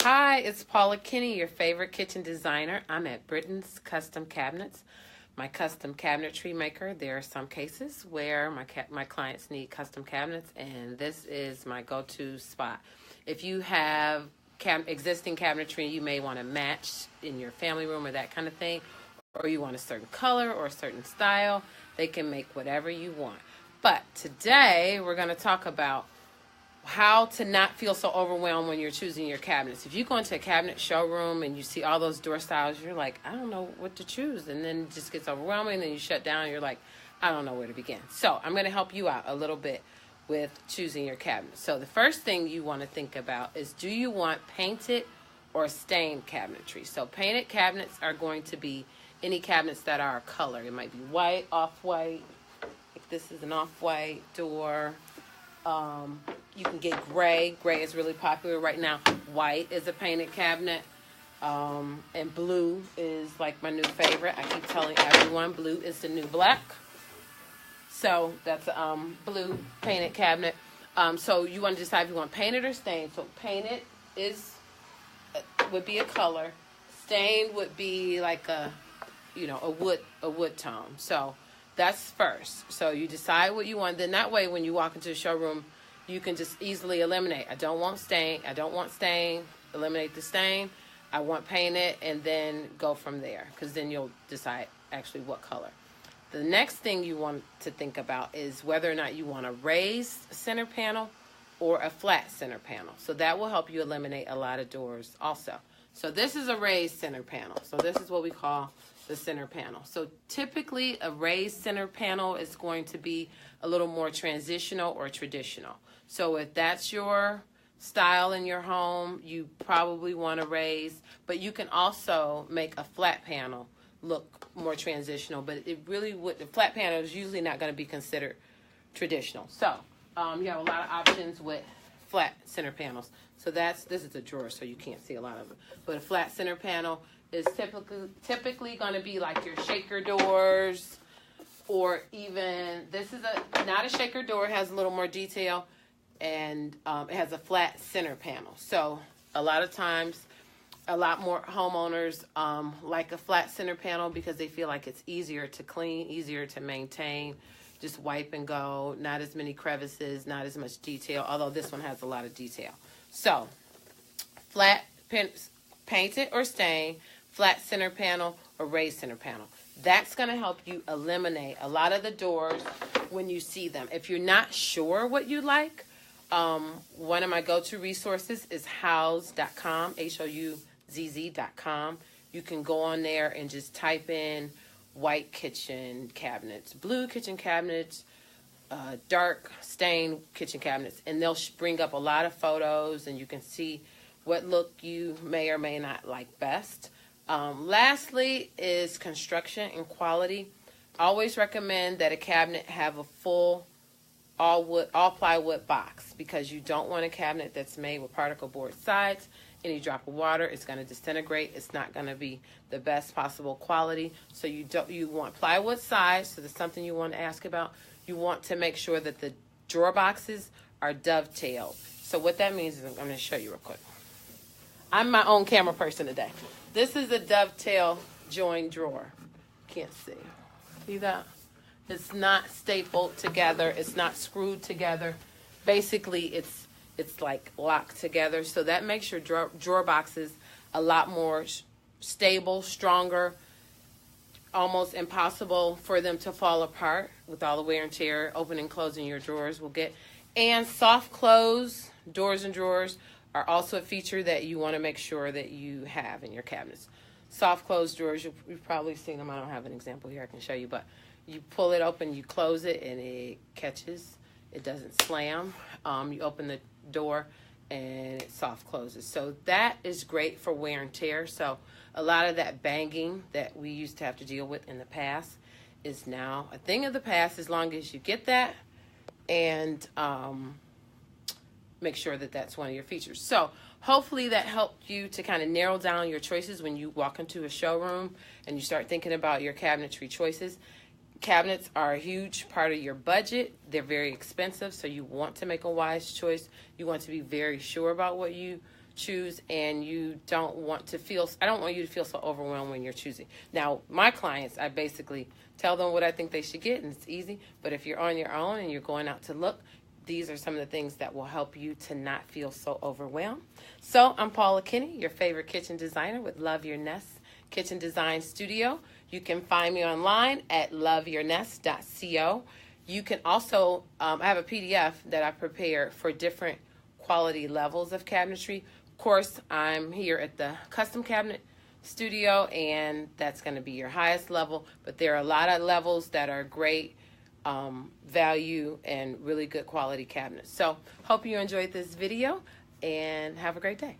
Hi, it's Paula Kinney, your favorite kitchen designer. I'm at Britain's Custom Cabinets, my custom cabinetry maker. There are some cases where my clients need custom cabinets, and this is my go-to spot. If you have existing cabinetry you may want to match in your family room or that kind of thing, or you want a certain color or a certain style, they can make whatever you want. But today we're going to talk about how to not feel so overwhelmed when you're choosing your cabinets. If you go into a cabinet showroom and you see all those door styles, you're like, I don't know what to choose. And then it just gets overwhelming. And then you shut down and you're like, I don't know where to begin. So I'm going to help you out a little bit with choosing your cabinet. So the first thing you want to think about is, do you want painted or stained cabinetry? So painted cabinets are going to be any cabinets that are a color. It might be white, off-white. Like this is an off-white door. You can get gray. Gray is really popular right now. White is a painted cabinet. And blue is like my new favorite. I keep telling everyone blue is the new black. So that's a blue painted cabinet. So you want to decide if you want painted or stained. So painted would be a color. Stained would be like a wood tone. So that's first. So you decide what you want. Then that way, when you walk into the showroom, you can just easily eliminate. I don't want stain. I don't want stain. Eliminate the stain. I want painted, and then go from there, because then you'll decide actually what color. The next thing you want to think about is whether or not you want a raised center panel or a flat center panel. So that will help you eliminate a lot of doors also. So this is a raised center panel. So this is what we call the center panel. So typically a raised center panel is going to be a little more transitional or traditional. So if that's your style in your home, you probably want to raise, but you can also make a flat panel look more transitional, but it really would, the flat panel is usually not going to be considered traditional. So you have a lot of options with flat center panels. So this is a drawer, so you can't see a lot of it, but a flat center panel is typically going to be like your shaker doors, or even, this is not a shaker door, it has a little more detail, and it has a flat center panel. So a lot of times, a lot more homeowners like a flat center panel because they feel like it's easier to clean, easier to maintain, just wipe and go, not as many crevices, not as much detail, although this one has a lot of detail. So flat painted or stained, flat center panel or raised center panel. That's going to help you eliminate a lot of the doors when you see them. If you're not sure what you like, one of my go-to resources is Houzz.com, Houzz.com. You can go on there and just type in white kitchen cabinets, blue kitchen cabinets, dark stained kitchen cabinets, and they'll bring up a lot of photos, and you can see what look you may or may not like best. Lastly is construction and quality. I always recommend that a cabinet have a full all plywood box, because you don't want a cabinet that's made with particle board sides. Any drop of water, it's going to disintegrate. It's not going to be the best possible quality. So you want plywood sides. So that's something you want to ask about. You want to make sure that the drawer boxes are dovetailed. So what that means is, I'm going to show you real quick. I'm my own camera person today. This is a dovetail join drawer. Can't see that? It's not stapled together. It's not screwed together. Basically, it's like locked together. So that makes your drawer boxes a lot more stable, stronger, almost impossible for them to fall apart with all the wear and tear. Opening and closing your drawers will get. And soft close doors and drawers are also a feature that you want to make sure that you have in your cabinets. Soft close drawers, you've probably seen them. I don't have an example here I can show you, but you pull it open, you close it, and it catches. It doesn't slam. You open the door, and it soft closes. So that is great for wear and tear. So a lot of that banging that we used to have to deal with in the past is now a thing of the past, as long as you get that and make sure that that's one of your features. So hopefully that helped you to kind of narrow down your choices when you walk into a showroom and you start thinking about your cabinetry choices. Cabinets are a huge part of your budget. They're very expensive, so you want to make a wise choice. You want to be very sure about what you choose and you don't want to feel, I don't want you to feel so overwhelmed when you're choosing. Now, my clients, I basically tell them what I think they should get, and it's easy. But if you're on your own and you're going out to look, these are some of the things that will help you to not feel so overwhelmed. So I'm Paula Kinney, your favorite kitchen designer with Love Your Nest Kitchen Design Studio. You can find me online at loveyournest.co. You can also, I have a PDF that I prepared for different quality levels of cabinetry. Of course, I'm here at the Custom Cabinet Studio, and that's going to be your highest level, but there are a lot of levels that are great value and really good quality cabinets. So hope you enjoyed this video and have a great day.